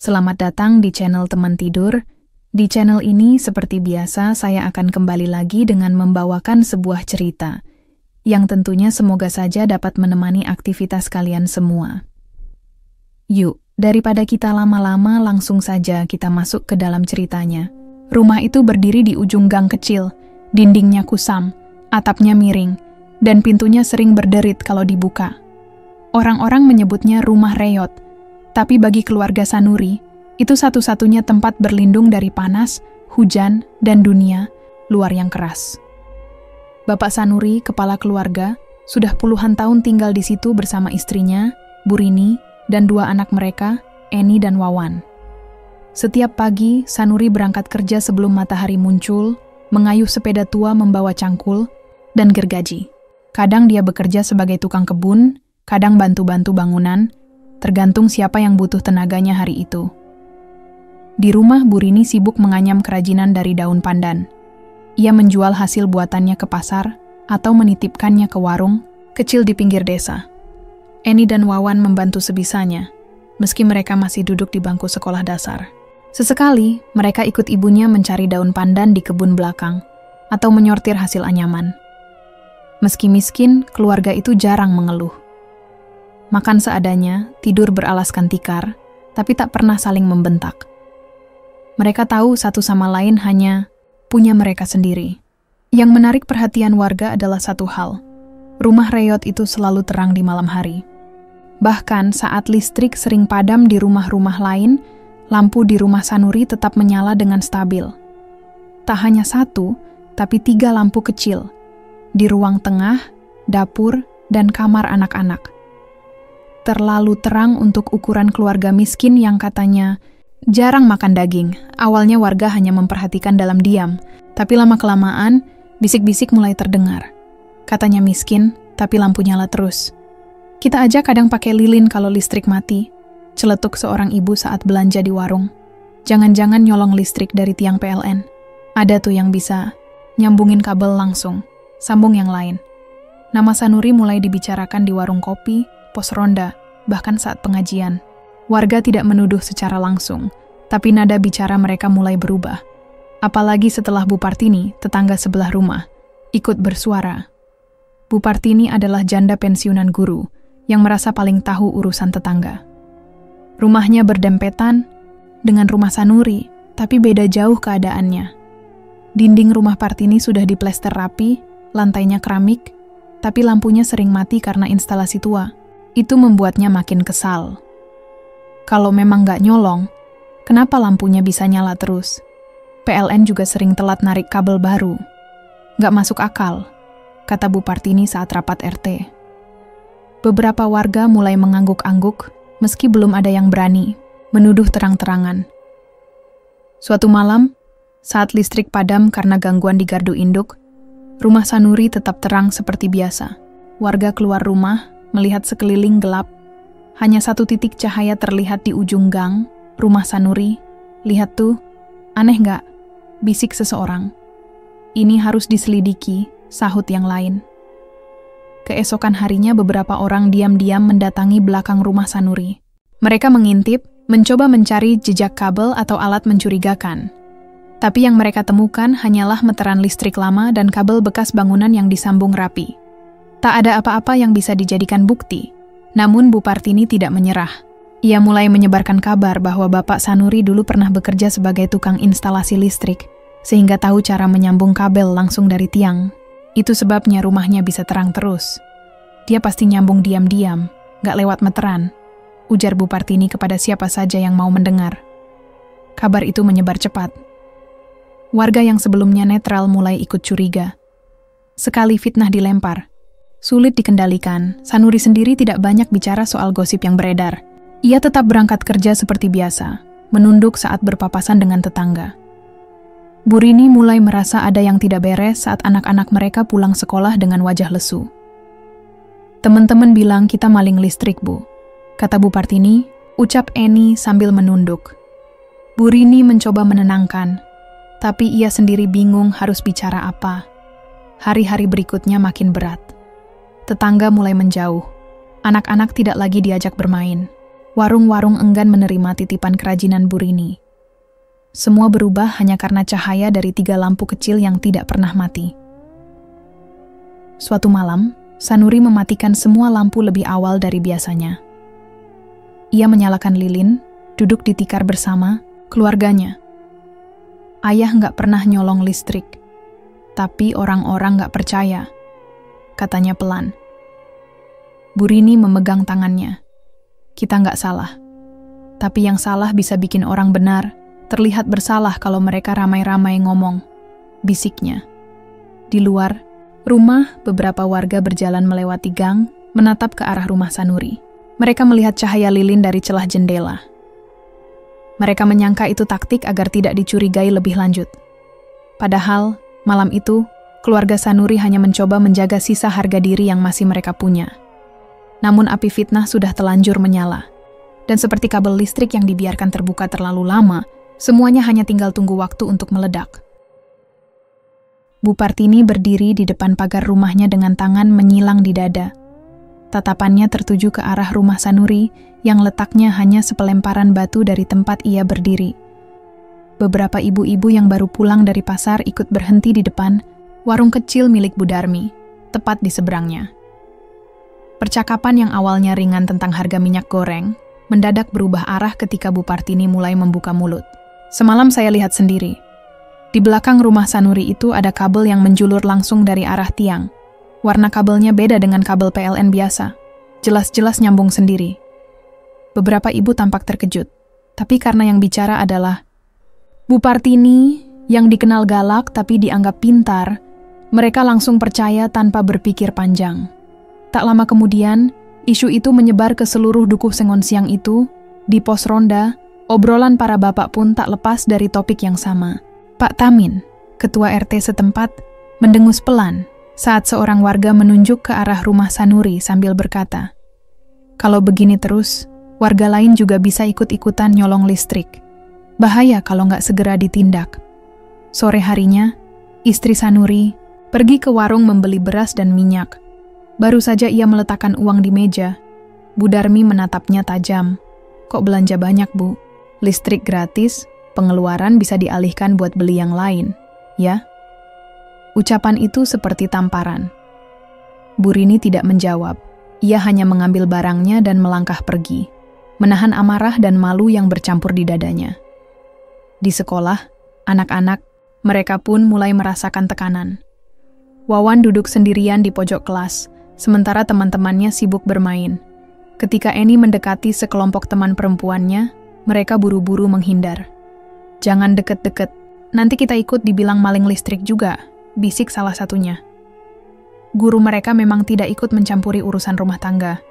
Selamat datang di channel Teman Tidur. Di channel ini, seperti biasa, saya akan kembali lagi dengan membawakan sebuah cerita, yang tentunya semoga saja dapat menemani aktivitas kalian semua. Yuk, daripada kita lama-lama, langsung saja kita masuk ke dalam ceritanya. Rumah itu berdiri di ujung gang kecil, dindingnya kusam, atapnya miring, dan pintunya sering berderit kalau dibuka. Orang-orang menyebutnya rumah reot, tapi bagi keluarga Sanuri, itu satu-satunya tempat berlindung dari panas, hujan, dan dunia luar yang keras. Bapak Sanuri, kepala keluarga, sudah puluhan tahun tinggal di situ bersama istrinya, Burini, dan dua anak mereka, Eni dan Wawan. Setiap pagi, Sanuri berangkat kerja sebelum matahari muncul, mengayuh sepeda tua membawa cangkul, dan gergaji. Kadang dia bekerja sebagai tukang kebun, kadang bantu-bantu bangunan, tergantung siapa yang butuh tenaganya hari itu. Di rumah, Burini sibuk menganyam kerajinan dari daun pandan. Ia menjual hasil buatannya ke pasar atau menitipkannya ke warung kecil di pinggir desa. Eni dan Wawan membantu sebisanya, meski mereka masih duduk di bangku sekolah dasar. Sesekali, mereka ikut ibunya mencari daun pandan di kebun belakang atau menyortir hasil anyaman. Meski miskin, keluarga itu jarang mengeluh. Makan seadanya, tidur beralaskan tikar, tapi tak pernah saling membentak. Mereka tahu satu sama lain hanya punya mereka sendiri. Yang menarik perhatian warga adalah satu hal. Rumah reot itu selalu terang di malam hari. Bahkan saat listrik sering padam di rumah-rumah lain, lampu di rumah Sanuri tetap menyala dengan stabil. Tak hanya satu, tapi 3 lampu kecil, di ruang tengah, dapur, dan kamar anak-anak. Terlalu terang untuk ukuran keluarga miskin yang katanya jarang makan daging. Awalnya warga hanya memperhatikan dalam diam, tapi lama-kelamaan, bisik-bisik mulai terdengar. Katanya miskin, tapi lampu nyala terus. Kita aja kadang pakai lilin kalau listrik mati, celetuk seorang ibu saat belanja di warung. Jangan-jangan nyolong listrik dari tiang PLN. Ada tuh yang bisa nyambungin kabel langsung, sambung yang lain. Nama Sanuri mulai dibicarakan di warung kopi, pos ronda, bahkan saat pengajian. Warga tidak menuduh secara langsung, tapi nada bicara mereka mulai berubah. Apalagi setelah Bu Partini, tetangga sebelah rumah, ikut bersuara. Bu Partini adalah janda pensiunan guru yang merasa paling tahu urusan tetangga. Rumahnya berdempetan dengan rumah Sanuri, tapi beda jauh keadaannya. Dinding rumah Partini sudah diplester rapi, lantainya keramik, tapi lampunya sering mati karena instalasi tua. Itu membuatnya makin kesal. Kalau memang nggak nyolong, kenapa lampunya bisa nyala terus? PLN juga sering telat narik kabel baru. Nggak masuk akal, kata Bu Partini saat rapat RT. Beberapa warga mulai mengangguk-angguk, meski belum ada yang berani menuduh terang-terangan. Suatu malam, saat listrik padam karena gangguan di gardu induk, rumah Sanuri tetap terang seperti biasa. Warga keluar rumah, melihat sekeliling gelap. Hanya satu titik cahaya terlihat di ujung gang, rumah Sanuri. Lihat tuh, aneh nggak? Bisik seseorang. Ini harus diselidiki, sahut yang lain. Keesokan harinya beberapa orang diam-diam mendatangi belakang rumah Sanuri. Mereka mengintip, mencoba mencari jejak kabel atau alat mencurigakan. Tapi yang mereka temukan hanyalah meteran listrik lama dan kabel bekas bangunan yang disambung rapi. Tak ada apa-apa yang bisa dijadikan bukti. Namun Bu Partini tidak menyerah. Ia mulai menyebarkan kabar bahwa Bapak Sanuri dulu pernah bekerja sebagai tukang instalasi listrik, sehingga tahu cara menyambung kabel langsung dari tiang. Itu sebabnya rumahnya bisa terang terus. Dia pasti nyambung diam-diam, gak lewat meteran, ujar Bu Partini kepada siapa saja yang mau mendengar. Kabar itu menyebar cepat. Warga yang sebelumnya netral mulai ikut curiga. Sekali fitnah dilempar, sulit dikendalikan. Sanuri sendiri tidak banyak bicara soal gosip yang beredar. Ia tetap berangkat kerja seperti biasa, menunduk saat berpapasan dengan tetangga. Burini mulai merasa ada yang tidak beres saat anak-anak mereka pulang sekolah dengan wajah lesu. Teman-teman bilang kita maling listrik, Bu, kata Bu Partini, ucap Eni sambil menunduk. Burini mencoba menenangkan, tapi ia sendiri bingung harus bicara apa. Hari-hari berikutnya makin berat. Tetangga mulai menjauh. Anak-anak tidak lagi diajak bermain. Warung-warung enggan menerima titipan kerajinan Bu Rini. Semua berubah hanya karena cahaya dari 3 lampu kecil yang tidak pernah mati. Suatu malam, Sanuri mematikan semua lampu lebih awal dari biasanya. Ia menyalakan lilin, duduk di tikar bersama keluarganya. Ayah nggak pernah nyolong listrik, tapi orang-orang nggak percaya, katanya pelan. Bu Rini memegang tangannya. Kita nggak salah, tapi yang salah bisa bikin orang benar terlihat bersalah kalau mereka ramai-ramai ngomong, bisiknya. Di luar rumah, beberapa warga berjalan melewati gang, menatap ke arah rumah Sanuri. Mereka melihat cahaya lilin dari celah jendela. Mereka menyangka itu taktik agar tidak dicurigai lebih lanjut. Padahal, malam itu, keluarga Sanuri hanya mencoba menjaga sisa harga diri yang masih mereka punya. Namun api fitnah sudah telanjur menyala. Dan seperti kabel listrik yang dibiarkan terbuka terlalu lama, semuanya hanya tinggal tunggu waktu untuk meledak. Bu Partini berdiri di depan pagar rumahnya dengan tangan menyilang di dada. Tatapannya tertuju ke arah rumah Sanuri yang letaknya hanya sepelemparan batu dari tempat ia berdiri. Beberapa ibu-ibu yang baru pulang dari pasar ikut berhenti di depan warung kecil milik Bu Darmi, tepat di seberangnya. Percakapan yang awalnya ringan tentang harga minyak goreng, mendadak berubah arah ketika Bu Partini mulai membuka mulut. Semalam saya lihat sendiri. Di belakang rumah Sanuri itu ada kabel yang menjulur langsung dari arah tiang. Warna kabelnya beda dengan kabel PLN biasa. Jelas-jelas nyambung sendiri. Beberapa ibu tampak terkejut. Tapi karena yang bicara adalah Bu Partini, yang dikenal galak tapi dianggap pintar, mereka langsung percaya tanpa berpikir panjang. Tak lama kemudian, isu itu menyebar ke seluruh dukuh Sengon Siang itu. Di pos ronda, obrolan para bapak pun tak lepas dari topik yang sama. Pak Tamin, ketua RT setempat, mendengus pelan saat seorang warga menunjuk ke arah rumah Sanuri sambil berkata, "Kalau begini terus, warga lain juga bisa ikut-ikutan nyolong listrik. Bahaya kalau nggak segera ditindak." Sore harinya, istri Sanuri pergi ke warung membeli beras dan minyak. Baru saja ia meletakkan uang di meja, Bu Darmi menatapnya tajam. "Kok belanja banyak, Bu? Listrik gratis, pengeluaran bisa dialihkan buat beli yang lain, ya?" Ucapan itu seperti tamparan. Bu Rini tidak menjawab. Ia hanya mengambil barangnya dan melangkah pergi, menahan amarah dan malu yang bercampur di dadanya. Di sekolah, anak-anak, mereka pun mulai merasakan tekanan. Wawan duduk sendirian di pojok kelas, sementara teman-temannya sibuk bermain. Ketika Eni mendekati sekelompok teman perempuannya, mereka buru-buru menghindar. "Jangan deket-deket, nanti kita ikut dibilang maling listrik juga," bisik salah satunya. Guru mereka memang tidak ikut mencampuri urusan rumah tangga,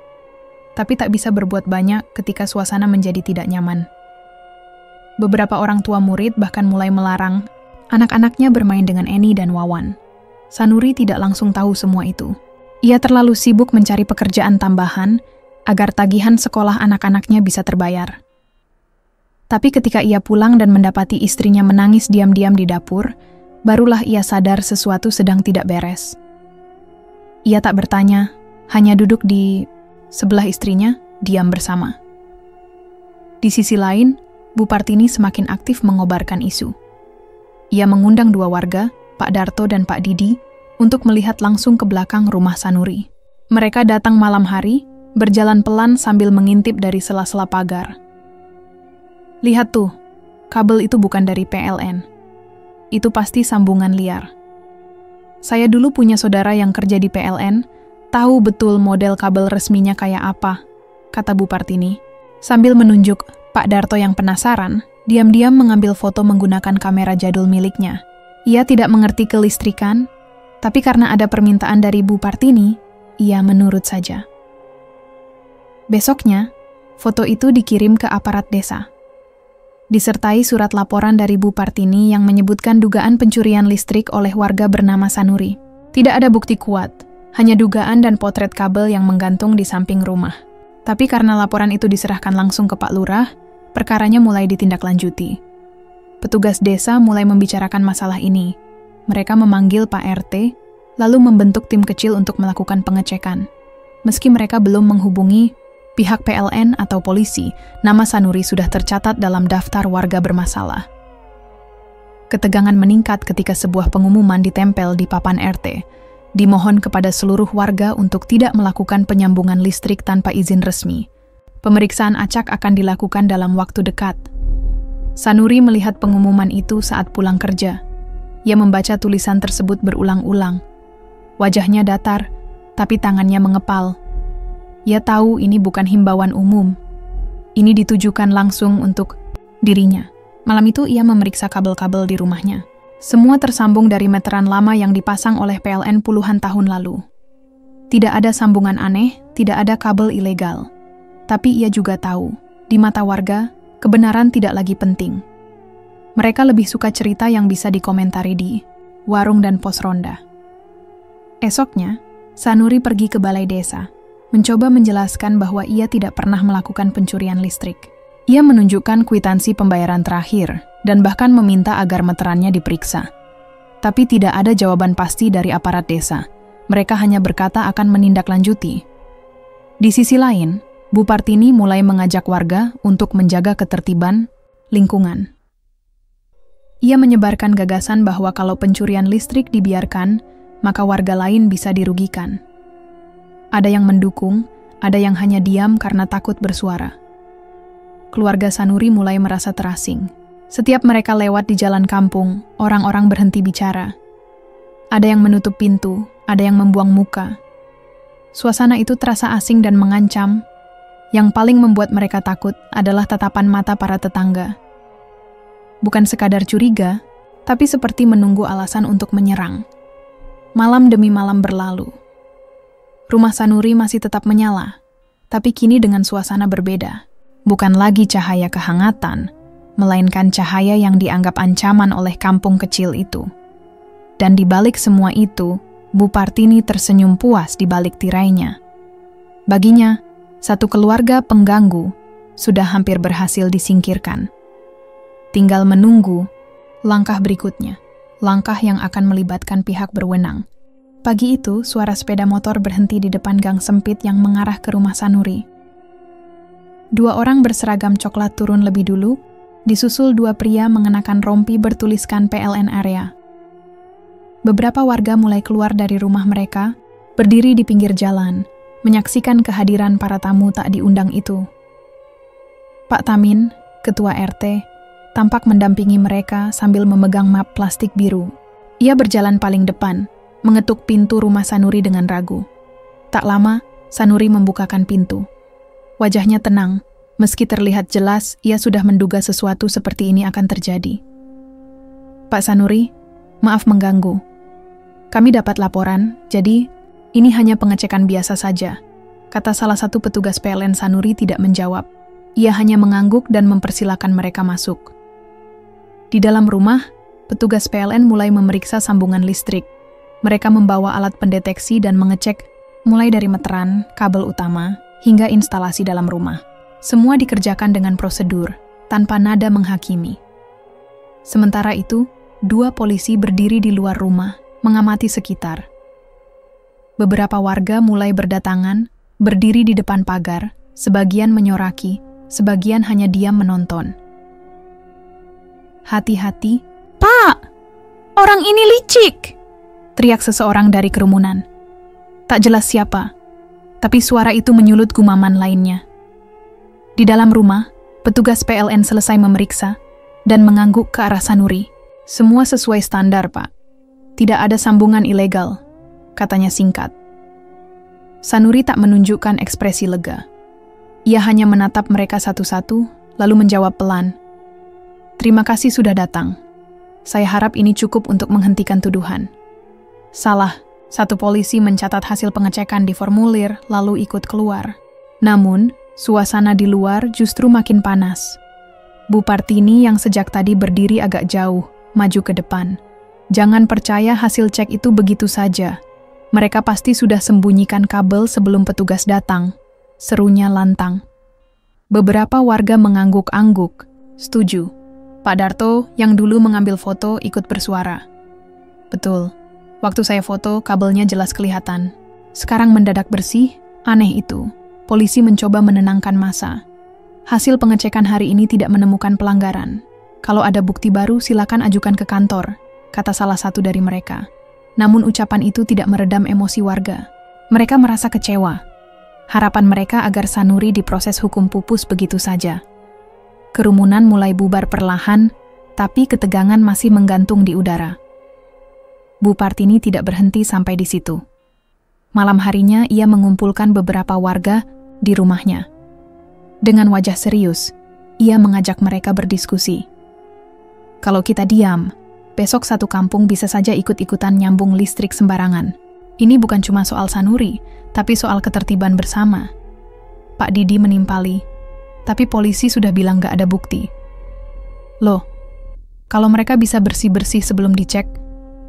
tapi tak bisa berbuat banyak ketika suasana menjadi tidak nyaman. Beberapa orang tua murid bahkan mulai melarang anak-anaknya bermain dengan Eni dan Wawan. Sanuri tidak langsung tahu semua itu. Ia terlalu sibuk mencari pekerjaan tambahan agar tagihan sekolah anak-anaknya bisa terbayar. Tapi ketika ia pulang dan mendapati istrinya menangis diam-diam di dapur, barulah ia sadar sesuatu sedang tidak beres. Ia tak bertanya, hanya duduk di sebelah istrinya, diam bersama. Di sisi lain, Bu Partini semakin aktif mengobarkan isu. Ia mengundang 2 warga, Pak Darto dan Pak Didi, untuk melihat langsung ke belakang rumah Sanuri. Mereka datang malam hari, berjalan pelan sambil mengintip dari sela-sela pagar. "Lihat tuh, kabel itu bukan dari PLN. Itu pasti sambungan liar. Saya dulu punya saudara yang kerja di PLN, tahu betul model kabel resminya kayak apa," kata Bu Partini. Sambil menunjuk Pak Darto yang penasaran, diam-diam mengambil foto menggunakan kamera jadul miliknya. Ia tidak mengerti kelistrikan, tapi karena ada permintaan dari Bu Partini, ia menurut saja. Besoknya, foto itu dikirim ke aparat desa. Disertai surat laporan dari Bu Partini yang menyebutkan dugaan pencurian listrik oleh warga bernama Sanuri. Tidak ada bukti kuat, hanya dugaan dan potret kabel yang menggantung di samping rumah. Tapi karena laporan itu diserahkan langsung ke Pak Lurah, perkaranya mulai ditindaklanjuti. Petugas desa mulai membicarakan masalah ini. Mereka memanggil Pak RT, lalu membentuk tim kecil untuk melakukan pengecekan. Meski mereka belum menghubungi Pihak PLN atau polisi, nama Sanuri sudah tercatat dalam daftar warga bermasalah. Ketegangan meningkat ketika sebuah pengumuman ditempel di papan RT. Dimohon kepada seluruh warga untuk tidak melakukan penyambungan listrik tanpa izin resmi. Pemeriksaan acak akan dilakukan dalam waktu dekat. Sanuri melihat pengumuman itu saat pulang kerja. Ia membaca tulisan tersebut berulang-ulang. Wajahnya datar, tapi tangannya mengepal. Ia tahu ini bukan himbauan umum. Ini ditujukan langsung untuk dirinya. Malam itu ia memeriksa kabel-kabel di rumahnya. Semua tersambung dari meteran lama yang dipasang oleh PLN puluhan tahun lalu. Tidak ada sambungan aneh, tidak ada kabel ilegal. Tapi ia juga tahu, di mata warga, kebenaran tidak lagi penting. Mereka lebih suka cerita yang bisa dikomentari di warung dan pos ronda. Esoknya, Sanuri pergi ke balai desa, mencoba menjelaskan bahwa ia tidak pernah melakukan pencurian listrik. Ia menunjukkan kwitansi pembayaran terakhir dan bahkan meminta agar meterannya diperiksa. Tapi tidak ada jawaban pasti dari aparat desa. Mereka hanya berkata akan menindaklanjuti. Di sisi lain, Bu Partini mulai mengajak warga untuk menjaga ketertiban lingkungan. Ia menyebarkan gagasan bahwa kalau pencurian listrik dibiarkan, maka warga lain bisa dirugikan. Ada yang mendukung, ada yang hanya diam karena takut bersuara. Keluarga Sanuri mulai merasa terasing. Setiap mereka lewat di jalan kampung, orang-orang berhenti bicara. Ada yang menutup pintu, ada yang membuang muka. Suasana itu terasa asing dan mengancam. Yang paling membuat mereka takut adalah tatapan mata para tetangga. Bukan sekadar curiga, tapi seperti menunggu alasan untuk menyerang. Malam demi malam berlalu. Rumah Sanuri masih tetap menyala, tapi kini dengan suasana berbeda. Bukan lagi cahaya kehangatan, melainkan cahaya yang dianggap ancaman oleh kampung kecil itu. Dan di balik semua itu, Bu Partini tersenyum puas di balik tirainya. Baginya, satu keluarga pengganggu sudah hampir berhasil disingkirkan. Tinggal menunggu langkah berikutnya, langkah yang akan melibatkan pihak berwenang. Pagi itu, suara sepeda motor berhenti di depan gang sempit yang mengarah ke rumah Sanuri. 2 orang berseragam coklat turun lebih dulu, disusul 2 pria mengenakan rompi bertuliskan PLN area. Beberapa warga mulai keluar dari rumah mereka, berdiri di pinggir jalan, menyaksikan kehadiran para tamu tak diundang itu. Pak Tamin, ketua RT, tampak mendampingi mereka sambil memegang map plastik biru. Ia berjalan paling depan, mengetuk pintu rumah Sanuri dengan ragu. Tak lama, Sanuri membukakan pintu. Wajahnya tenang, meski terlihat jelas ia sudah menduga sesuatu seperti ini akan terjadi. Pak Sanuri, maaf mengganggu. Kami dapat laporan, jadi ini hanya pengecekan biasa saja, kata salah satu petugas PLN. Sanuri tidak menjawab. Ia hanya mengangguk dan mempersilakan mereka masuk. Di dalam rumah, petugas PLN mulai memeriksa sambungan listrik. Mereka membawa alat pendeteksi dan mengecek mulai dari meteran, kabel utama, hingga instalasi dalam rumah. Semua dikerjakan dengan prosedur, tanpa nada menghakimi. Sementara itu, 2 polisi berdiri di luar rumah, mengamati sekitar. Beberapa warga mulai berdatangan, berdiri di depan pagar, sebagian menyoraki, sebagian hanya diam menonton. Hati-hati, Pak! Orang ini licik! Teriak seseorang dari kerumunan. Tak jelas siapa, tapi suara itu menyulut gumaman lainnya. Di dalam rumah, petugas PLN selesai memeriksa dan mengangguk ke arah Sanuri. Semua sesuai standar, Pak. Tidak ada sambungan ilegal, katanya singkat. Sanuri tak menunjukkan ekspresi lega. Ia hanya menatap mereka satu-satu, lalu menjawab pelan. Terima kasih sudah datang. Saya harap ini cukup untuk menghentikan tuduhan. Salah. Satu polisi mencatat hasil pengecekan di formulir, lalu ikut keluar. Namun, suasana di luar justru makin panas. Bu Partini yang sejak tadi berdiri agak jauh, maju ke depan. Jangan percaya hasil cek itu begitu saja. Mereka pasti sudah sembunyikan kabel sebelum petugas datang. Serunya lantang. Beberapa warga mengangguk-angguk. Setuju. Pak Darto yang dulu mengambil foto ikut bersuara. Betul. Waktu saya foto, kabelnya jelas kelihatan. Sekarang mendadak bersih, aneh itu. Polisi mencoba menenangkan massa. Hasil pengecekan hari ini tidak menemukan pelanggaran. Kalau ada bukti baru, silakan ajukan ke kantor, kata salah satu dari mereka. Namun ucapan itu tidak meredam emosi warga. Mereka merasa kecewa. Harapan mereka agar Sanuri diproses hukum pupus begitu saja. Kerumunan mulai bubar perlahan, tapi ketegangan masih menggantung di udara. Bu Partini tidak berhenti sampai di situ. Malam harinya ia mengumpulkan beberapa warga di rumahnya. Dengan wajah serius, ia mengajak mereka berdiskusi. Kalau kita diam, besok satu kampung bisa saja ikut-ikutan nyambung listrik sembarangan. Ini bukan cuma soal Sanuri, tapi soal ketertiban bersama. Pak Didi menimpali, tapi polisi sudah bilang gak ada bukti. Loh, kalau mereka bisa bersih-bersih sebelum dicek,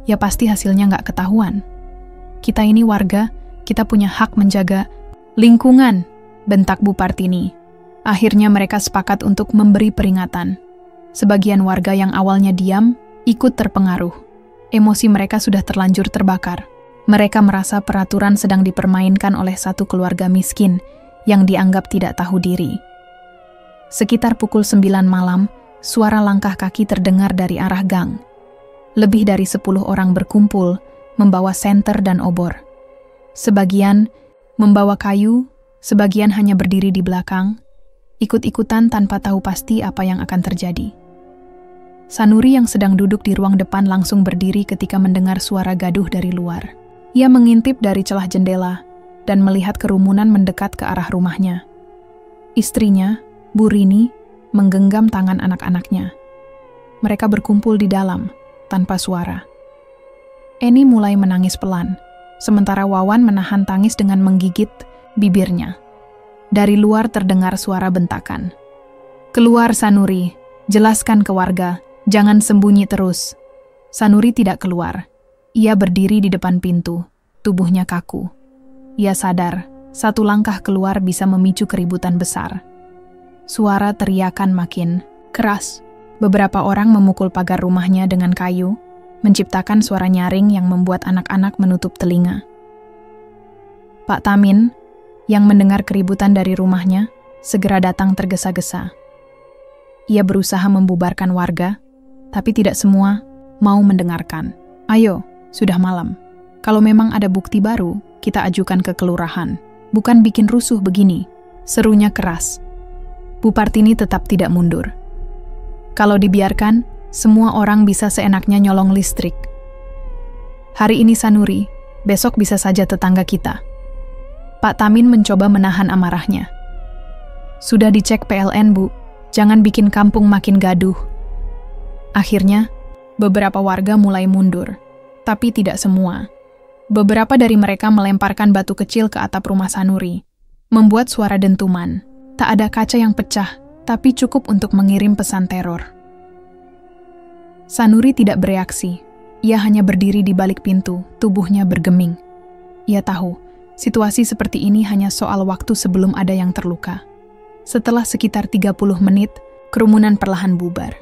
ya pasti hasilnya gak ketahuan. Kita ini warga, kita punya hak menjaga lingkungan, bentak Bu Partini. Akhirnya mereka sepakat untuk memberi peringatan. Sebagian warga yang awalnya diam, ikut terpengaruh. Emosi mereka sudah terlanjur terbakar. Mereka merasa peraturan sedang dipermainkan oleh satu keluarga miskin yang dianggap tidak tahu diri. Sekitar pukul 9 malam, suara langkah kaki terdengar dari arah gang. Lebih dari 10 orang berkumpul, membawa senter dan obor. Sebagian membawa kayu, sebagian hanya berdiri di belakang, ikut-ikutan tanpa tahu pasti apa yang akan terjadi. Sanuri yang sedang duduk di ruang depan langsung berdiri ketika mendengar suara gaduh dari luar. Ia mengintip dari celah jendela dan melihat kerumunan mendekat ke arah rumahnya. Istrinya, Bu Rini, menggenggam tangan anak-anaknya. Mereka berkumpul di dalam, tanpa suara. Eni mulai menangis pelan, sementara Wawan menahan tangis dengan menggigit bibirnya. Dari luar terdengar suara bentakan. Keluar Sanuri, jelaskan ke warga, jangan sembunyi terus. Sanuri tidak keluar. Ia berdiri di depan pintu, tubuhnya kaku. Ia sadar, satu langkah keluar bisa memicu keributan besar. Suara teriakan makin keras. Beberapa orang memukul pagar rumahnya dengan kayu, menciptakan suara nyaring yang membuat anak-anak menutup telinga. Pak Tamin, yang mendengar keributan dari rumahnya, segera datang tergesa-gesa. Ia berusaha membubarkan warga, tapi tidak semua mau mendengarkan. Ayo, sudah malam. Kalau memang ada bukti baru, kita ajukan ke kelurahan. Bukan bikin rusuh begini, serunya keras. Bu Partini tetap tidak mundur. Kalau dibiarkan, semua orang bisa seenaknya nyolong listrik. Hari ini Sanuri, besok bisa saja tetangga kita. Pak Tamin mencoba menahan amarahnya. Sudah dicek PLN, Bu. Jangan bikin kampung makin gaduh. Akhirnya, beberapa warga mulai mundur. Tapi tidak semua. Beberapa dari mereka melemparkan batu kecil ke atap rumah Sanuri, membuat suara dentuman. Tak ada kaca yang pecah, tapi cukup untuk mengirim pesan teror. Sanuri tidak bereaksi. Ia hanya berdiri di balik pintu, tubuhnya bergeming. Ia tahu, situasi seperti ini hanya soal waktu sebelum ada yang terluka. Setelah sekitar 30 menit, kerumunan perlahan bubar.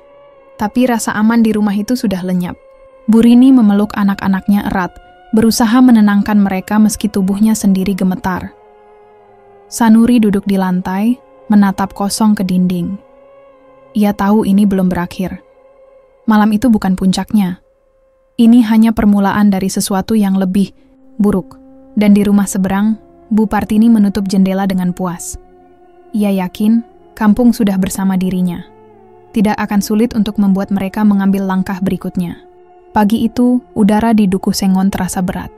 Tapi rasa aman di rumah itu sudah lenyap. Bu Rini memeluk anak-anaknya erat, berusaha menenangkan mereka meski tubuhnya sendiri gemetar. Sanuri duduk di lantai, menatap kosong ke dinding. Ia tahu ini belum berakhir. Malam itu bukan puncaknya. Ini hanya permulaan dari sesuatu yang lebih buruk. Dan di rumah seberang, Bu Partini menutup jendela dengan puas. Ia yakin kampung sudah bersama dirinya. Tidak akan sulit untuk membuat mereka mengambil langkah berikutnya. Pagi itu, udara di Dukuh Sengon terasa berat.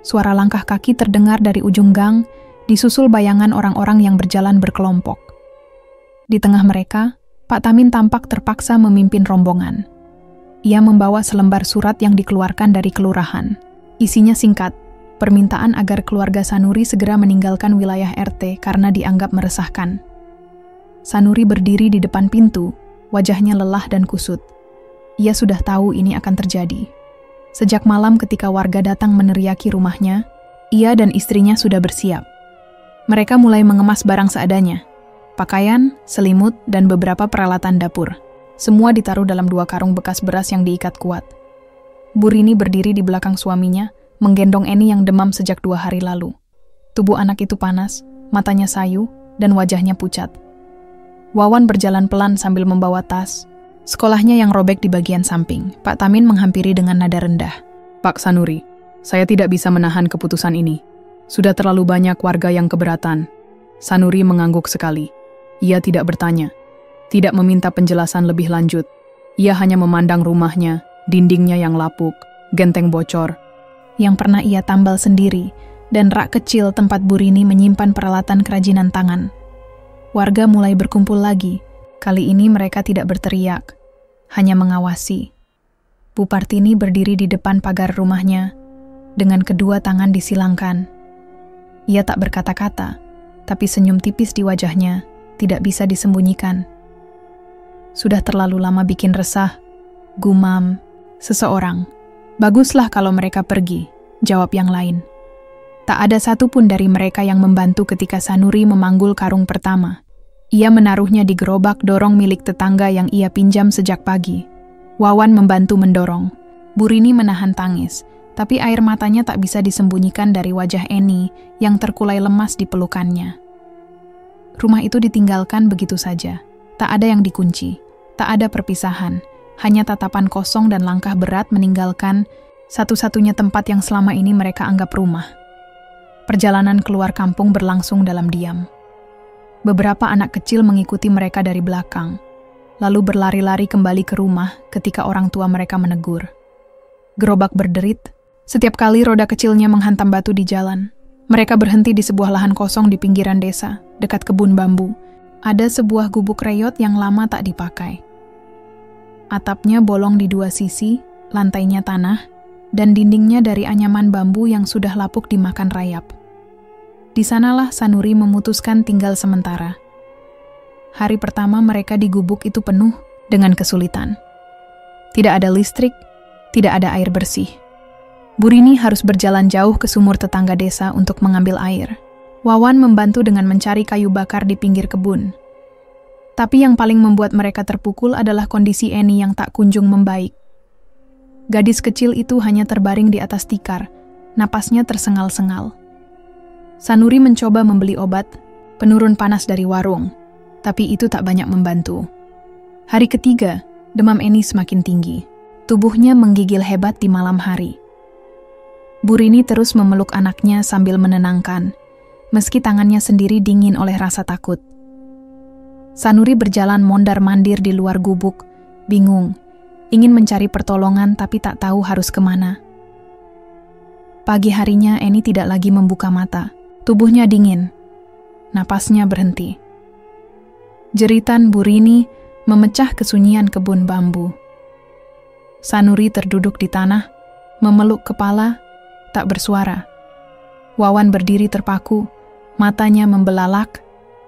Suara langkah kaki terdengar dari ujung gang, disusul bayangan orang-orang yang berjalan berkelompok. Di tengah mereka, Pak Tamin tampak terpaksa memimpin rombongan. Ia membawa selembar surat yang dikeluarkan dari kelurahan. Isinya singkat, permintaan agar keluarga Sanuri segera meninggalkan wilayah RT karena dianggap meresahkan. Sanuri berdiri di depan pintu, wajahnya lelah dan kusut. Ia sudah tahu ini akan terjadi. Sejak malam ketika warga datang meneriaki rumahnya, ia dan istrinya sudah bersiap. Mereka mulai mengemas barang seadanya. Pakaian, selimut, dan beberapa peralatan dapur. Semua ditaruh dalam 2 karung bekas beras yang diikat kuat. Bu Rini berdiri di belakang suaminya, menggendong Eni yang demam sejak 2 hari lalu. Tubuh anak itu panas, matanya sayu, dan wajahnya pucat. Wawan berjalan pelan sambil membawa tas. Sekolahnya yang robek di bagian samping. Pak Tamin menghampiri dengan nada rendah. Pak Sanuri, saya tidak bisa menahan keputusan ini. Sudah terlalu banyak warga yang keberatan. Sanuri mengangguk sekali. Ia tidak bertanya. Tidak meminta penjelasan lebih lanjut. Ia hanya memandang rumahnya, dindingnya yang lapuk, genteng bocor, yang pernah ia tambal sendiri, dan rak kecil tempat Bu Rini menyimpan peralatan kerajinan tangan. Warga mulai berkumpul lagi. Kali ini mereka tidak berteriak, hanya mengawasi. Bu Partini berdiri di depan pagar rumahnya, dengan kedua tangan disilangkan. Ia tak berkata-kata, tapi senyum tipis di wajahnya tidak bisa disembunyikan. Sudah terlalu lama bikin resah, gumam seseorang. Baguslah kalau mereka pergi, jawab yang lain. Tak ada satupun dari mereka yang membantu ketika Sanuri memanggul karung pertama. Ia menaruhnya di gerobak dorong milik tetangga yang ia pinjam sejak pagi. Wawan membantu mendorong. Bu Rini menahan tangis, tapi air matanya tak bisa disembunyikan dari wajah Eni yang terkulai lemas di pelukannya. Rumah itu ditinggalkan begitu saja. Tak ada yang dikunci, tak ada perpisahan, hanya tatapan kosong dan langkah berat meninggalkan satu-satunya tempat yang selama ini mereka anggap rumah. Perjalanan keluar kampung berlangsung dalam diam. Beberapa anak kecil mengikuti mereka dari belakang, lalu berlari-lari kembali ke rumah ketika orang tua mereka menegur. Gerobak berderit, setiap kali roda kecilnya menghantam batu di jalan. Mereka berhenti di sebuah lahan kosong di pinggiran desa, dekat kebun bambu. Ada sebuah gubuk reyot yang lama tak dipakai. Atapnya bolong di dua sisi, lantainya tanah, dan dindingnya dari anyaman bambu yang sudah lapuk dimakan rayap. Di sanalah Sanuri memutuskan tinggal sementara. Hari pertama mereka di gubuk itu penuh dengan kesulitan. Tidak ada listrik, tidak ada air bersih. Bu Rini harus berjalan jauh ke sumur tetangga desa untuk mengambil air. Wawan membantu dengan mencari kayu bakar di pinggir kebun. Tapi yang paling membuat mereka terpukul adalah kondisi Eni yang tak kunjung membaik. Gadis kecil itu hanya terbaring di atas tikar, napasnya tersengal-sengal. Sanuri mencoba membeli obat, penurun panas dari warung, tapi itu tak banyak membantu. Hari ketiga, demam Eni semakin tinggi. Tubuhnya menggigil hebat di malam hari. Bu Rini terus memeluk anaknya sambil menenangkan, meski tangannya sendiri dingin oleh rasa takut. Sanuri berjalan mondar-mandir di luar gubuk, bingung, ingin mencari pertolongan tapi tak tahu harus kemana. Pagi harinya Eni tidak lagi membuka mata, tubuhnya dingin, napasnya berhenti. Jeritan Bu Rini memecah kesunyian kebun bambu. Sanuri terduduk di tanah, memeluk kepala, tak bersuara. Wawan berdiri terpaku, matanya membelalak,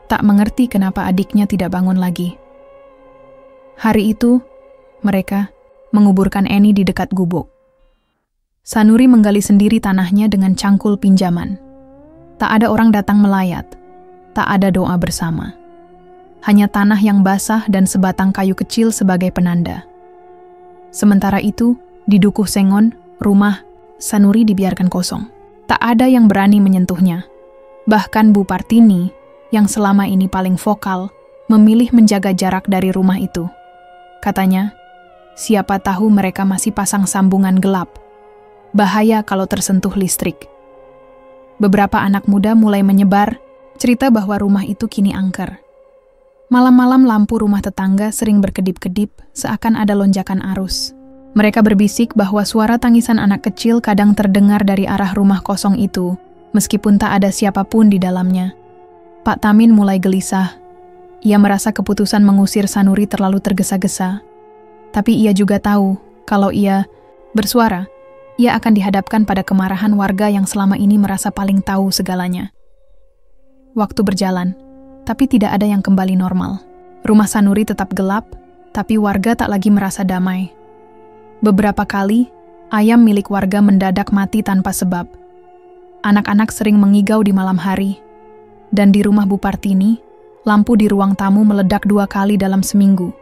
tak mengerti kenapa adiknya tidak bangun lagi. Hari itu, mereka menguburkan Eni di dekat gubuk. Sanuri menggali sendiri tanahnya dengan cangkul pinjaman. Tak ada orang datang melayat, tak ada doa bersama. Hanya tanah yang basah dan sebatang kayu kecil sebagai penanda. Sementara itu, di Dukuh Sengon, rumah Sanuri dibiarkan kosong. Tak ada yang berani menyentuhnya. Bahkan Bu Partini, yang selama ini paling vokal, memilih menjaga jarak dari rumah itu. Katanya, siapa tahu mereka masih pasang sambungan gelap. Bahaya kalau tersentuh listrik. Beberapa anak muda mulai menyebar, cerita bahwa rumah itu kini angker. Malam-malam lampu rumah tetangga sering berkedip-kedip, seakan ada lonjakan arus. Mereka berbisik bahwa suara tangisan anak kecil kadang terdengar dari arah rumah kosong itu, meskipun tak ada siapapun di dalamnya. Pak Tamin mulai gelisah. Ia merasa keputusan mengusir Sanuri terlalu tergesa-gesa. Tapi ia juga tahu, kalau ia bersuara, ia akan dihadapkan pada kemarahan warga yang selama ini merasa paling tahu segalanya. Waktu berjalan, tapi tidak ada yang kembali normal. Rumah Sanuri tetap gelap, tapi warga tak lagi merasa damai. Beberapa kali, ayam milik warga mendadak mati tanpa sebab. Anak-anak sering mengigau di malam hari. Dan di rumah Bu Partini, lampu di ruang tamu meledak 2 kali dalam seminggu.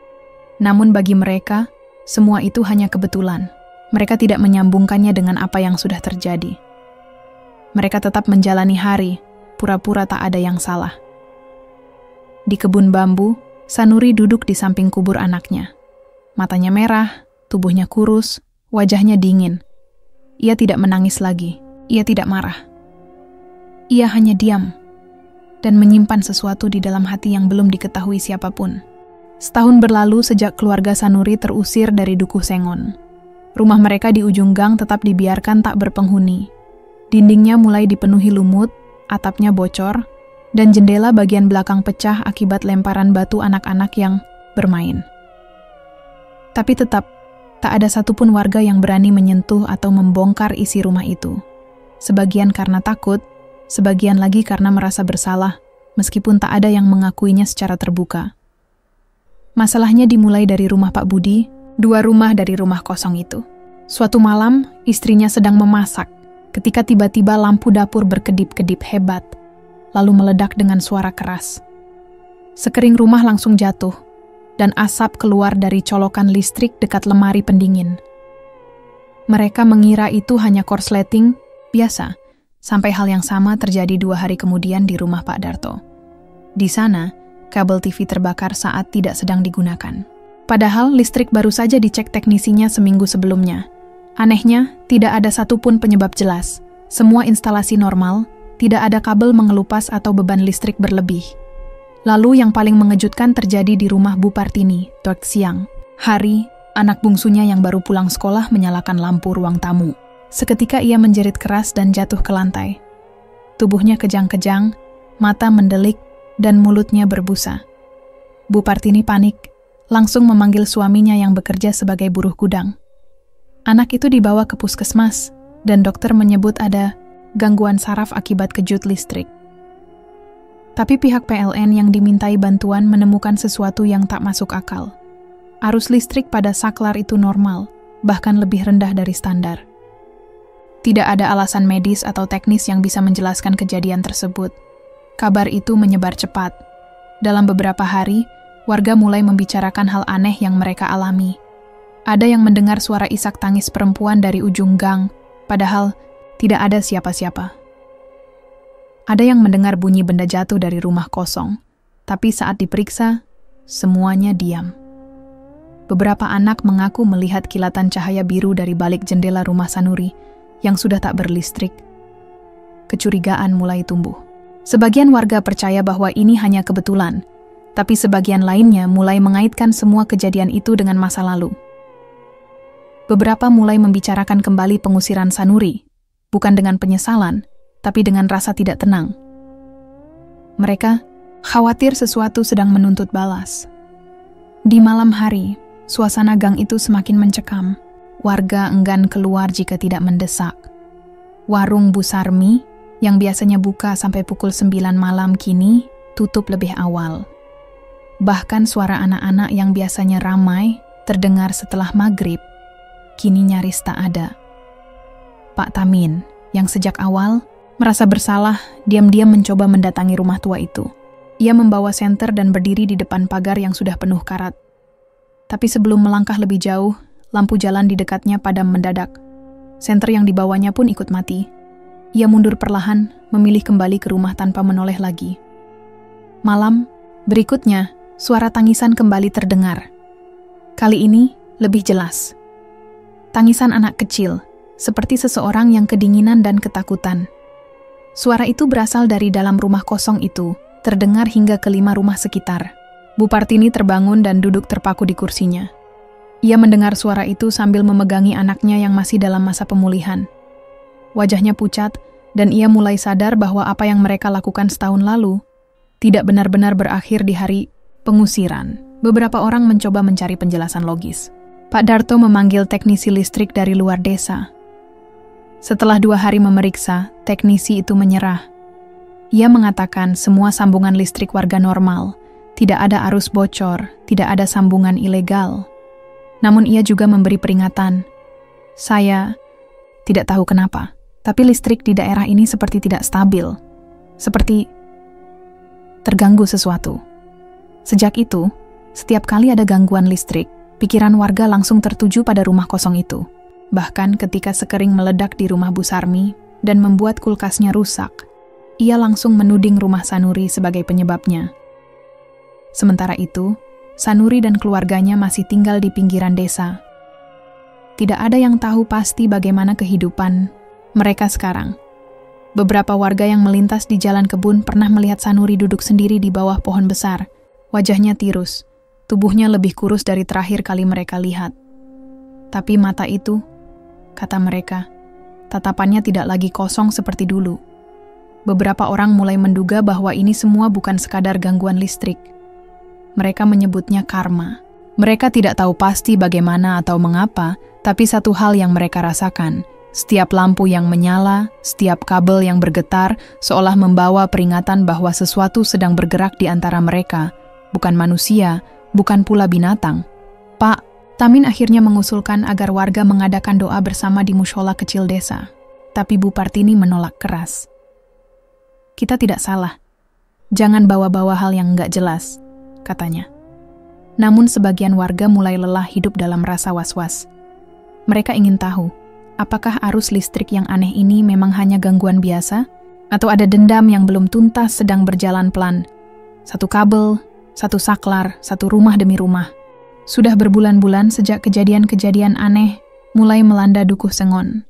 Namun bagi mereka, semua itu hanya kebetulan. Mereka tidak menyambungkannya dengan apa yang sudah terjadi. Mereka tetap menjalani hari, pura-pura tak ada yang salah. Di kebun bambu, Sanuri duduk di samping kubur anaknya. Matanya merah, tubuhnya kurus, wajahnya dingin. Ia tidak menangis lagi, ia tidak marah. Ia hanya diam dan menyimpan sesuatu di dalam hati yang belum diketahui siapapun. Setahun berlalu sejak keluarga Sanuri terusir dari Dukuh Sengon. Rumah mereka di ujung gang tetap dibiarkan tak berpenghuni. Dindingnya mulai dipenuhi lumut, atapnya bocor, dan jendela bagian belakang pecah akibat lemparan batu anak-anak yang bermain. Tapi tetap, tak ada satupun warga yang berani menyentuh atau membongkar isi rumah itu. Sebagian karena takut, sebagian lagi karena merasa bersalah, meskipun tak ada yang mengakuinya secara terbuka. Masalahnya dimulai dari rumah Pak Budi, 2 rumah dari rumah kosong itu. Suatu malam, istrinya sedang memasak, ketika tiba-tiba lampu dapur berkedip-kedip hebat, lalu meledak dengan suara keras. Sekering rumah langsung jatuh, dan asap keluar dari colokan listrik dekat lemari pendingin. Mereka mengira itu hanya korsleting biasa, sampai hal yang sama terjadi 2 hari kemudian di rumah Pak Darto. Di sana, kabel TV terbakar saat tidak sedang digunakan. Padahal listrik baru saja dicek teknisinya seminggu sebelumnya. Anehnya, tidak ada satupun penyebab jelas. Semua instalasi normal, tidak ada kabel mengelupas atau beban listrik berlebih. Lalu yang paling mengejutkan terjadi di rumah Bu Partini, waktu siang. Hari, anak bungsunya yang baru pulang sekolah menyalakan lampu ruang tamu. Seketika ia menjerit keras dan jatuh ke lantai. Tubuhnya kejang-kejang, mata mendelik, dan mulutnya berbusa. Bu Partini panik, langsung memanggil suaminya yang bekerja sebagai buruh gudang. Anak itu dibawa ke puskesmas, dan dokter menyebut ada gangguan saraf akibat kejut listrik. Tapi pihak PLN yang dimintai bantuan menemukan sesuatu yang tak masuk akal. Arus listrik pada saklar itu normal, bahkan lebih rendah dari standar. Tidak ada alasan medis atau teknis yang bisa menjelaskan kejadian tersebut. Kabar itu menyebar cepat. Dalam beberapa hari, warga mulai membicarakan hal aneh yang mereka alami. Ada yang mendengar suara isak tangis perempuan dari ujung gang, padahal tidak ada siapa-siapa. Ada yang mendengar bunyi benda jatuh dari rumah kosong, tapi saat diperiksa, semuanya diam. Beberapa anak mengaku melihat kilatan cahaya biru dari balik jendela rumah Sanuri yang sudah tak berlistrik. Kecurigaan mulai tumbuh. Sebagian warga percaya bahwa ini hanya kebetulan, tapi sebagian lainnya mulai mengaitkan semua kejadian itu dengan masa lalu. Beberapa mulai membicarakan kembali pengusiran Sanuri, bukan dengan penyesalan, tapi dengan rasa tidak tenang. Mereka khawatir sesuatu sedang menuntut balas. Di malam hari, suasana gang itu semakin mencekam. Warga enggan keluar jika tidak mendesak. Warung Bu Sarmi, yang biasanya buka sampai pukul 9 malam kini, tutup lebih awal. Bahkan suara anak-anak yang biasanya ramai, terdengar setelah maghrib, kini nyaris tak ada. Pak Tamin, yang sejak awal merasa bersalah, diam-diam mencoba mendatangi rumah tua itu. Ia membawa senter dan berdiri di depan pagar yang sudah penuh karat. Tapi sebelum melangkah lebih jauh, lampu jalan di dekatnya padam mendadak. Senter yang dibawanya pun ikut mati. Ia mundur perlahan, memilih kembali ke rumah tanpa menoleh lagi. Malam berikutnya, suara tangisan kembali terdengar. Kali ini lebih jelas. Tangisan anak kecil, seperti seseorang yang kedinginan dan ketakutan. Suara itu berasal dari dalam rumah kosong itu, terdengar hingga ke 5 rumah sekitar. Bu Partini terbangun dan duduk terpaku di kursinya. Ia mendengar suara itu sambil memegangi anaknya yang masih dalam masa pemulihan. Wajahnya pucat, dan ia mulai sadar bahwa apa yang mereka lakukan setahun lalu tidak benar-benar berakhir di hari pengusiran. Beberapa orang mencoba mencari penjelasan logis. Pak Darto memanggil teknisi listrik dari luar desa. Setelah 2 hari memeriksa, teknisi itu menyerah. Ia mengatakan semua sambungan listrik warga normal, tidak ada arus bocor, tidak ada sambungan ilegal. Namun ia juga memberi peringatan. Saya tidak tahu kenapa, tapi listrik di daerah ini seperti tidak stabil. Seperti terganggu sesuatu. Sejak itu, setiap kali ada gangguan listrik, pikiran warga langsung tertuju pada rumah kosong itu. Bahkan ketika sekering meledak di rumah Bu Sarmi dan membuat kulkasnya rusak, ia langsung menuding rumah Sanuri sebagai penyebabnya. Sementara itu, Sanuri dan keluarganya masih tinggal di pinggiran desa. Tidak ada yang tahu pasti bagaimana kehidupan mereka sekarang. Beberapa warga yang melintas di jalan kebun pernah melihat Sanuri duduk sendiri di bawah pohon besar. Wajahnya tirus, tubuhnya lebih kurus dari terakhir kali mereka lihat. Tapi mata itu, kata mereka, tatapannya tidak lagi kosong seperti dulu. Beberapa orang mulai menduga bahwa ini semua bukan sekadar gangguan listrik. Mereka menyebutnya karma. Mereka tidak tahu pasti bagaimana atau mengapa, tapi satu hal yang mereka rasakan, setiap lampu yang menyala, setiap kabel yang bergetar, seolah membawa peringatan bahwa sesuatu sedang bergerak di antara mereka, bukan manusia, bukan pula binatang. Pak, Tamin akhirnya mengusulkan agar warga mengadakan doa bersama di mushola kecil desa. Tapi Bu Partini menolak keras. Kita tidak salah. Jangan bawa-bawa hal yang nggak jelas, katanya. Namun sebagian warga mulai lelah hidup dalam rasa was-was. Mereka ingin tahu, apakah arus listrik yang aneh ini memang hanya gangguan biasa? Atau ada dendam yang belum tuntas sedang berjalan pelan? Satu kabel, satu saklar, satu rumah demi rumah. Sudah berbulan-bulan sejak kejadian-kejadian aneh mulai melanda Dukuh Sengon.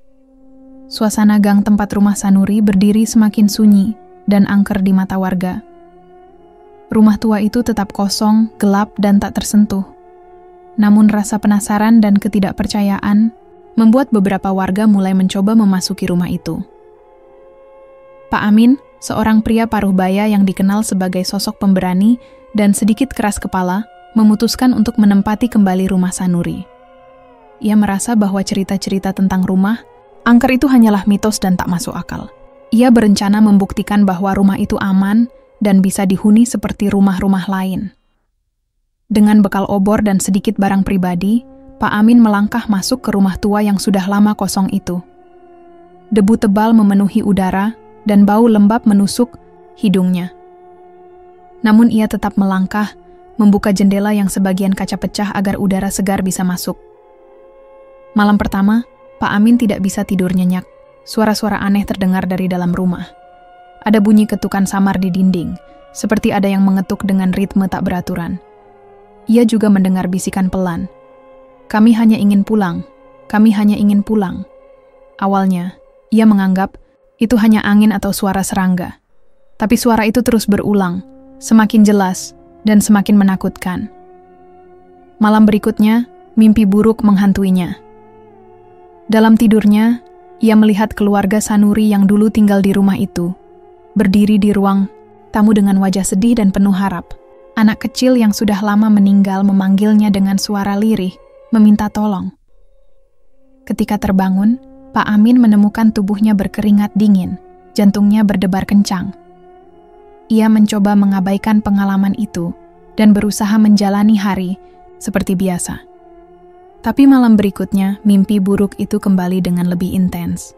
Suasana gang tempat rumah Sanuri berdiri semakin sunyi dan angker di mata warga. Rumah tua itu tetap kosong, gelap, dan tak tersentuh. Namun rasa penasaran dan ketidakpercayaan membuat beberapa warga mulai mencoba memasuki rumah itu. Pak Amin, seorang pria paruh baya yang dikenal sebagai sosok pemberani dan sedikit keras kepala, memutuskan untuk menempati kembali rumah Sanuri. Ia merasa bahwa cerita-cerita tentang rumah angker itu hanyalah mitos dan tak masuk akal. Ia berencana membuktikan bahwa rumah itu aman dan bisa dihuni seperti rumah-rumah lain. Dengan bekal obor dan sedikit barang pribadi, Pak Amin melangkah masuk ke rumah tua yang sudah lama kosong itu. Debu tebal memenuhi udara dan bau lembab menusuk hidungnya. Namun ia tetap melangkah, membuka jendela yang sebagian kaca pecah agar udara segar bisa masuk. Malam pertama, Pak Amin tidak bisa tidur nyenyak. Suara-suara aneh terdengar dari dalam rumah. Ada bunyi ketukan samar di dinding, seperti ada yang mengetuk dengan ritme tak beraturan. Ia juga mendengar bisikan pelan. Kami hanya ingin pulang. Kami hanya ingin pulang. Awalnya, ia menganggap itu hanya angin atau suara serangga. Tapi suara itu terus berulang, semakin jelas, dan semakin menakutkan. Malam berikutnya, mimpi buruk menghantuinya. Dalam tidurnya, ia melihat keluarga Sanuri yang dulu tinggal di rumah itu, berdiri di ruang tamu dengan wajah sedih dan penuh harap. Anak kecil yang sudah lama meninggal memanggilnya dengan suara lirih, meminta tolong. Ketika terbangun, Pak Amin menemukan tubuhnya berkeringat dingin, jantungnya berdebar kencang. Ia mencoba mengabaikan pengalaman itu dan berusaha menjalani hari seperti biasa. Tapi malam berikutnya, mimpi buruk itu kembali dengan lebih intens.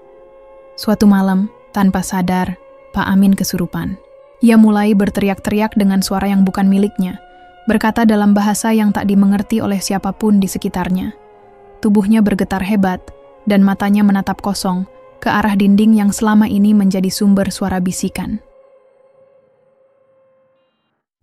Suatu malam, tanpa sadar, Pak Amin kesurupan. Ia mulai berteriak-teriak dengan suara yang bukan miliknya, berkata dalam bahasa yang tak dimengerti oleh siapapun di sekitarnya. Tubuhnya bergetar hebat, dan matanya menatap kosong ke arah dinding yang selama ini menjadi sumber suara bisikan.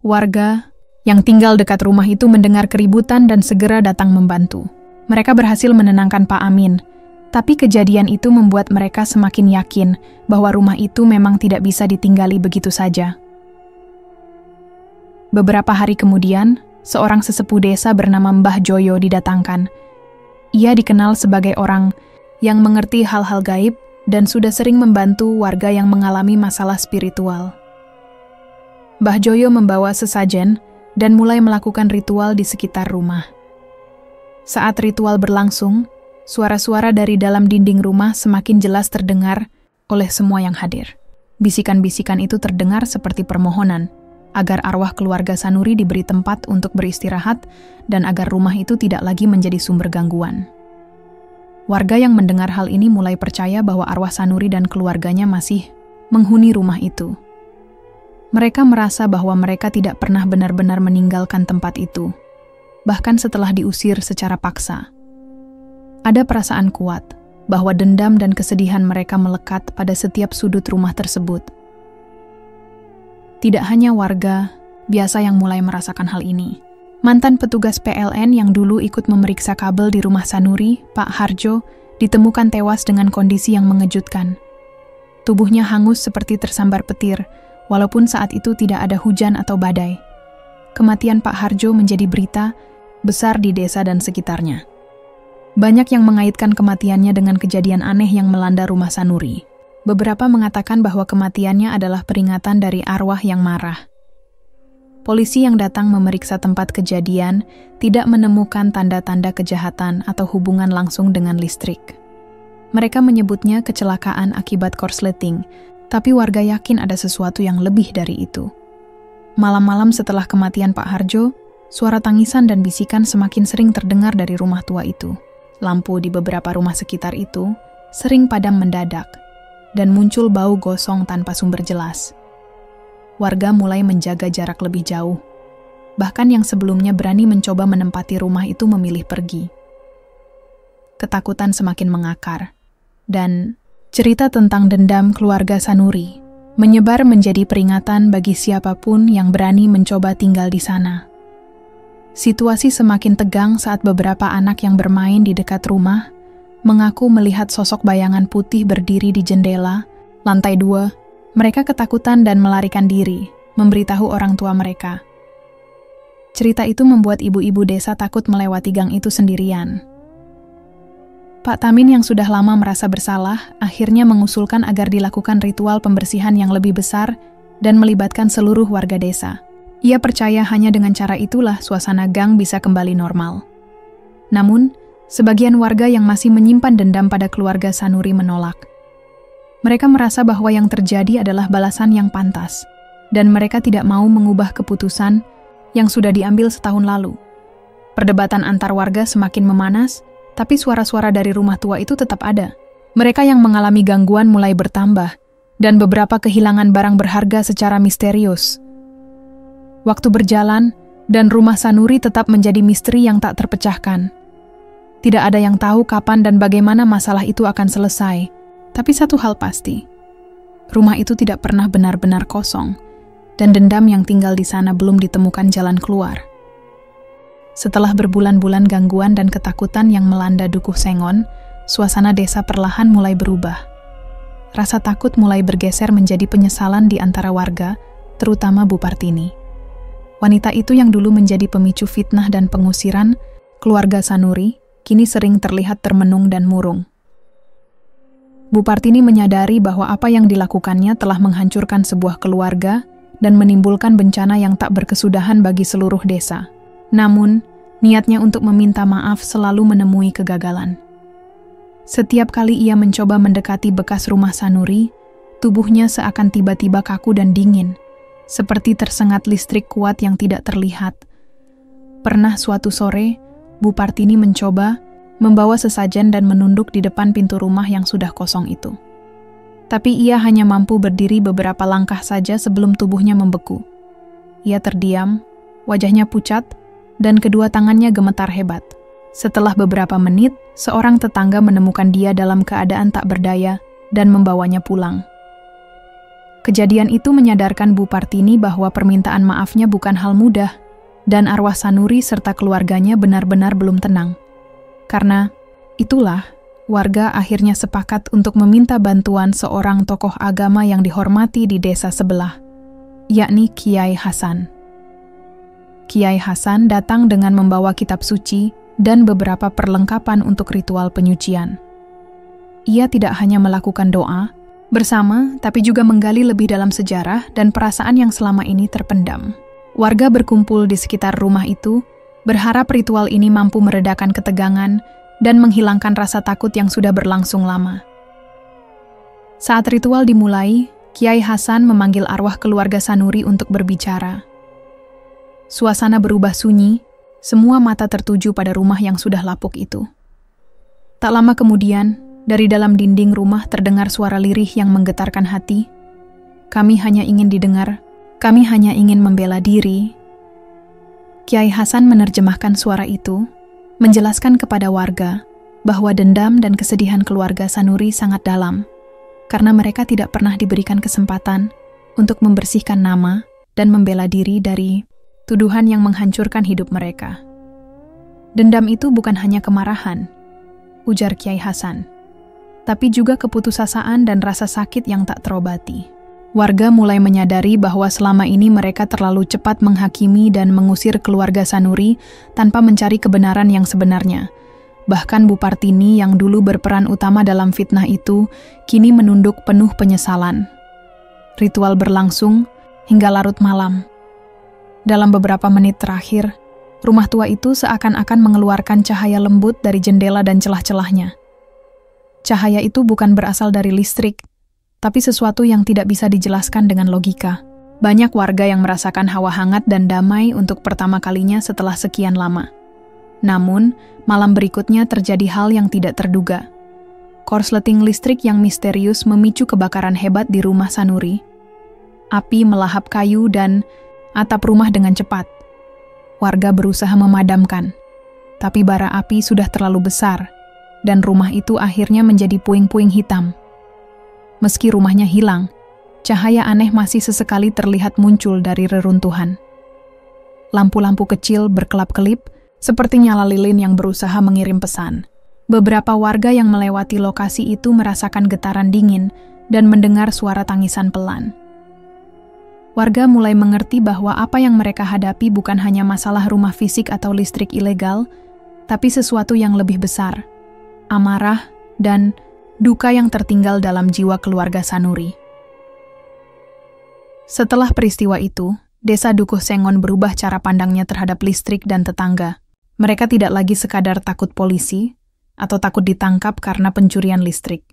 Warga yang tinggal dekat rumah itu mendengar keributan dan segera datang membantu. Mereka berhasil menenangkan Pak Amin, tapi kejadian itu membuat mereka semakin yakin bahwa rumah itu memang tidak bisa ditinggali begitu saja. Beberapa hari kemudian, seorang sesepuh desa bernama Mbah Joyo didatangkan. Ia dikenal sebagai orang yang mengerti hal-hal gaib dan sudah sering membantu warga yang mengalami masalah spiritual. Mbah Joyo membawa sesajen dan mulai melakukan ritual di sekitar rumah. Saat ritual berlangsung, suara-suara dari dalam dinding rumah semakin jelas terdengar oleh semua yang hadir. Bisikan-bisikan itu terdengar seperti permohonan agar arwah keluarga Sanuri diberi tempat untuk beristirahat dan agar rumah itu tidak lagi menjadi sumber gangguan. Warga yang mendengar hal ini mulai percaya bahwa arwah Sanuri dan keluarganya masih menghuni rumah itu. Mereka merasa bahwa mereka tidak pernah benar-benar meninggalkan tempat itu, bahkan setelah diusir secara paksa. Ada perasaan kuat bahwa dendam dan kesedihan mereka melekat pada setiap sudut rumah tersebut. Tidak hanya warga biasa yang mulai merasakan hal ini. Mantan petugas PLN yang dulu ikut memeriksa kabel di rumah Sanuri, Pak Harjo, ditemukan tewas dengan kondisi yang mengejutkan. Tubuhnya hangus seperti tersambar petir, walaupun saat itu tidak ada hujan atau badai. Kematian Pak Harjo menjadi berita besar di desa dan sekitarnya. Banyak yang mengaitkan kematiannya dengan kejadian aneh yang melanda rumah Sanuri. Beberapa mengatakan bahwa kematiannya adalah peringatan dari arwah yang marah. Polisi yang datang memeriksa tempat kejadian tidak menemukan tanda-tanda kejahatan atau hubungan langsung dengan listrik. Mereka menyebutnya kecelakaan akibat korsleting, tapi warga yakin ada sesuatu yang lebih dari itu. Malam-malam setelah kematian Pak Harjo, suara tangisan dan bisikan semakin sering terdengar dari rumah tua itu. Lampu di beberapa rumah sekitar itu sering padam mendadak, dan muncul bau gosong tanpa sumber jelas. Warga mulai menjaga jarak lebih jauh. Bahkan yang sebelumnya berani mencoba menempati rumah itu memilih pergi. Ketakutan semakin mengakar, dan cerita tentang dendam keluarga Sanuri menyebar menjadi peringatan bagi siapapun yang berani mencoba tinggal di sana. Situasi semakin tegang saat beberapa anak yang bermain di dekat rumah mengaku melihat sosok bayangan putih berdiri di jendela, lantai 2. Mereka ketakutan dan melarikan diri, memberitahu orang tua mereka. Cerita itu membuat ibu-ibu desa takut melewati gang itu sendirian. Pak Tamin yang sudah lama merasa bersalah, akhirnya mengusulkan agar dilakukan ritual pembersihan yang lebih besar dan melibatkan seluruh warga desa. Ia percaya hanya dengan cara itulah suasana gang bisa kembali normal. Namun, sebagian warga yang masih menyimpan dendam pada keluarga Sanuri menolak. Mereka merasa bahwa yang terjadi adalah balasan yang pantas, dan mereka tidak mau mengubah keputusan yang sudah diambil setahun lalu. Perdebatan antar warga semakin memanas, tapi suara-suara dari rumah tua itu tetap ada. Mereka yang mengalami gangguan mulai bertambah, dan beberapa kehilangan barang berharga secara misterius. Waktu berjalan, dan rumah Sanuri tetap menjadi misteri yang tak terpecahkan. Tidak ada yang tahu kapan dan bagaimana masalah itu akan selesai. Tapi satu hal pasti, rumah itu tidak pernah benar-benar kosong, dan dendam yang tinggal di sana belum ditemukan jalan keluar. Setelah berbulan-bulan gangguan dan ketakutan yang melanda Dukuh Sengon, suasana desa perlahan mulai berubah. Rasa takut mulai bergeser menjadi penyesalan di antara warga, terutama Bu Partini. Wanita itu yang dulu menjadi pemicu fitnah dan pengusiran keluarga Sanuri, kini sering terlihat termenung dan murung. Bu Partini menyadari bahwa apa yang dilakukannya telah menghancurkan sebuah keluarga dan menimbulkan bencana yang tak berkesudahan bagi seluruh desa. Namun, niatnya untuk meminta maaf selalu menemui kegagalan. Setiap kali ia mencoba mendekati bekas rumah Sanuri, tubuhnya seakan tiba-tiba kaku dan dingin, seperti tersengat listrik kuat yang tidak terlihat. Pernah suatu sore, Bu Partini mencoba membawa sesajen dan menunduk di depan pintu rumah yang sudah kosong itu. Tapi ia hanya mampu berdiri beberapa langkah saja sebelum tubuhnya membeku. Ia terdiam, wajahnya pucat, dan kedua tangannya gemetar hebat. Setelah beberapa menit, seorang tetangga menemukan dia dalam keadaan tak berdaya dan membawanya pulang. Kejadian itu menyadarkan Bu Partini bahwa permintaan maafnya bukan hal mudah, dan arwah Sanuri serta keluarganya benar-benar belum tenang. Karena itulah, warga akhirnya sepakat untuk meminta bantuan seorang tokoh agama yang dihormati di desa sebelah, yakni Kiai Hasan. Kiai Hasan datang dengan membawa kitab suci dan beberapa perlengkapan untuk ritual penyucian. Ia tidak hanya melakukan doa bersama, tapi juga menggali lebih dalam sejarah dan perasaan yang selama ini terpendam. Warga berkumpul di sekitar rumah itu, berharap ritual ini mampu meredakan ketegangan dan menghilangkan rasa takut yang sudah berlangsung lama. Saat ritual dimulai, Kiai Hasan memanggil arwah keluarga Sanuri untuk berbicara. Suasana berubah sunyi, semua mata tertuju pada rumah yang sudah lapuk itu. Tak lama kemudian, dari dalam dinding rumah terdengar suara lirih yang menggetarkan hati. Kami hanya ingin didengar, kami hanya ingin membela diri. Kiai Hasan menerjemahkan suara itu, menjelaskan kepada warga bahwa dendam dan kesedihan keluarga Sanuri sangat dalam, karena mereka tidak pernah diberikan kesempatan untuk membersihkan nama dan membela diri dari tuduhan yang menghancurkan hidup mereka. Dendam itu bukan hanya kemarahan, ujar Kyai Hasan, tapi juga keputusasaan dan rasa sakit yang tak terobati. Warga mulai menyadari bahwa selama ini mereka terlalu cepat menghakimi dan mengusir keluarga Sanuri tanpa mencari kebenaran yang sebenarnya. Bahkan Bu Partini yang dulu berperan utama dalam fitnah itu, kini menunduk penuh penyesalan. Ritual berlangsung hingga larut malam. Dalam beberapa menit terakhir, rumah tua itu seakan-akan mengeluarkan cahaya lembut dari jendela dan celah-celahnya. Cahaya itu bukan berasal dari listrik, tapi sesuatu yang tidak bisa dijelaskan dengan logika. Banyak warga yang merasakan hawa hangat dan damai untuk pertama kalinya setelah sekian lama. Namun, malam berikutnya terjadi hal yang tidak terduga. Korsleting listrik yang misterius memicu kebakaran hebat di rumah Sanuri. Api melahap kayu dan atap rumah dengan cepat. Warga berusaha memadamkan, tapi bara api sudah terlalu besar, dan rumah itu akhirnya menjadi puing-puing hitam. Meski rumahnya hilang, cahaya aneh masih sesekali terlihat muncul dari reruntuhan. Lampu-lampu kecil berkelap-kelip, seperti nyala lilin yang berusaha mengirim pesan. Beberapa warga yang melewati lokasi itu merasakan getaran dingin dan mendengar suara tangisan pelan. Warga mulai mengerti bahwa apa yang mereka hadapi bukan hanya masalah rumah fisik atau listrik ilegal, tapi sesuatu yang lebih besar, amarah dan duka yang tertinggal dalam jiwa keluarga Sanuri. Setelah peristiwa itu, desa Dukuh Sengon berubah cara pandangnya terhadap listrik dan tetangga. Mereka tidak lagi sekadar takut polisi atau takut ditangkap karena pencurian listrik.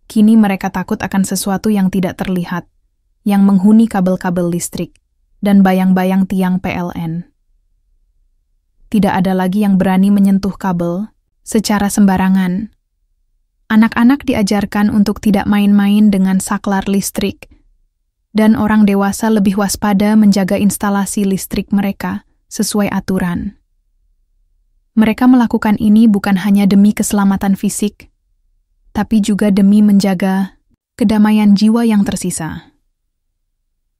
Kini mereka takut akan sesuatu yang tidak terlihat, yang menghuni kabel-kabel listrik dan bayang-bayang tiang PLN. Tidak ada lagi yang berani menyentuh kabel secara sembarangan. Anak-anak diajarkan untuk tidak main-main dengan saklar listrik, dan orang dewasa lebih waspada menjaga instalasi listrik mereka sesuai aturan. Mereka melakukan ini bukan hanya demi keselamatan fisik, tapi juga demi menjaga kedamaian jiwa yang tersisa.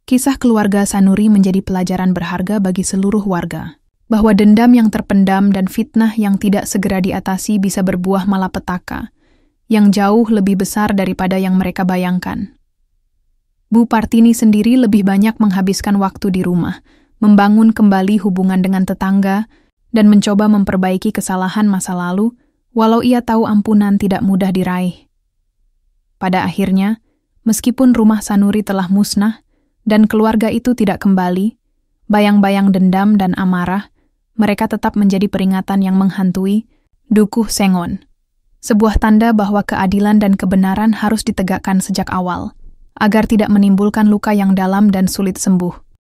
Kisah keluarga Sanuri menjadi pelajaran berharga bagi seluruh warga, bahwa dendam yang terpendam dan fitnah yang tidak segera diatasi bisa berbuah malapetaka, yang jauh lebih besar daripada yang mereka bayangkan. Bu Partini sendiri lebih banyak menghabiskan waktu di rumah, membangun kembali hubungan dengan tetangga, dan mencoba memperbaiki kesalahan masa lalu, walau ia tahu ampunan tidak mudah diraih. Pada akhirnya, meskipun rumah Sanuri telah musnah, dan keluarga itu tidak kembali, bayang-bayang dendam dan amarah, mereka tetap menjadi peringatan yang menghantui Dukuh Sengon. Sebuah tanda bahwa keadilan dan kebenaran harus ditegakkan sejak awal, agar tidak menimbulkan luka yang dalam dan sulit sembuh.